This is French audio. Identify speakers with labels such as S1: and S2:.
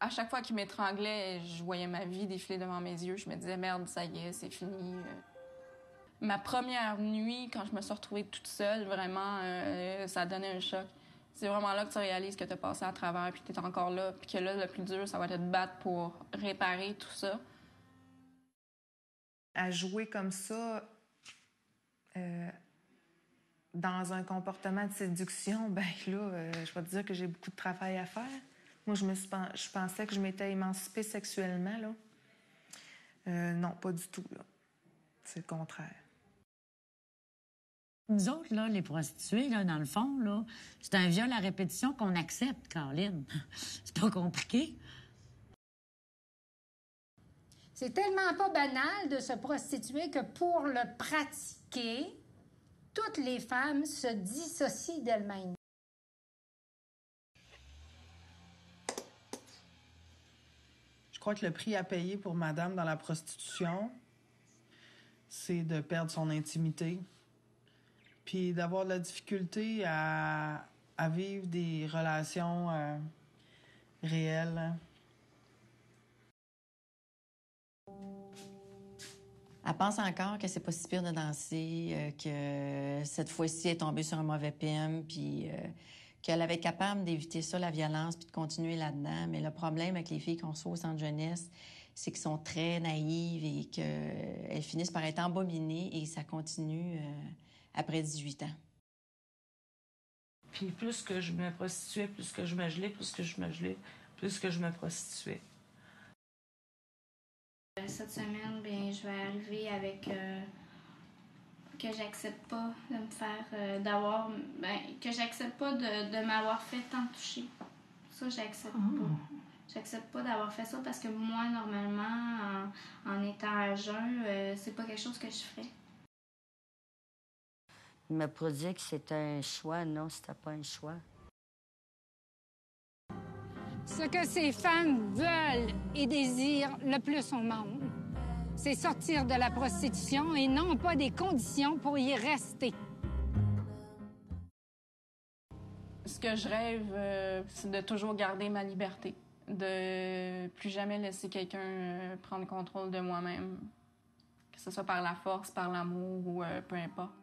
S1: À chaque fois qu'il m'étranglait, je voyais ma vie défiler devant mes yeux. Je me disais, merde, ça y est, c'est fini. Ma première nuit, quand je me suis retrouvée toute seule, vraiment, ça a donné un choc. C'est vraiment là que tu réalises que tu as passé à travers, puis que tu es encore là, puis que là, le plus dur, ça va être de te battre pour réparer tout ça.
S2: À jouer comme ça, dans un comportement de séduction, ben là, je vais te dire que j'ai beaucoup de travail à faire. Moi, je pensais que je m'étais émancipée sexuellement, là. Non, pas du tout, là. C'est le contraire.
S3: Nous autres, là, les prostituées, là, dans le fond, là, c'est un viol à répétition qu'on accepte, Caroline. C'est pas compliqué.
S4: C'est tellement pas banal de se prostituer que pour le pratiquer, toutes les femmes se dissocient d'elles-mêmes.
S5: Je crois que le prix à payer pour madame dans la prostitution, c'est de perdre son intimité, puis d'avoir de la difficulté à vivre des relations réelles.
S6: Elle pense encore que c'est pas si pire de danser, que cette fois-ci, elle est tombée sur un mauvais PM, puis qu'elle avait été capable d'éviter ça, la violence, puis de continuer là-dedans. Mais le problème avec les filles qu'on reçoit au centre jeunesse, c'est qu'elles sont très naïves et qu'elles finissent par être embobinées et ça continue après 18 ans.
S7: Puis plus que je me prostituais, plus que je me gelais, plus que je me gelais, plus que je me prostituais.
S8: Cette semaine, bien, je vais arriver avec que j'accepte pas de me faire que j'accepte pas de m'avoir fait tant toucher. Ça, j'accepte pas. J'accepte pas d'avoir fait ça parce que moi, normalement, en étant à jeun, c'est pas quelque chose que je ferais.
S3: Il m'a pas dit que c'était un choix. Non, c'était pas un choix.
S4: Ce que ces femmes veulent et désirent le plus au monde, c'est sortir de la prostitution et non pas des conditions pour y rester.
S1: Ce que je rêve, c'est de toujours garder ma liberté, de plus jamais laisser quelqu'un prendre contrôle de moi-même, que ce soit par la force, par l'amour ou peu importe.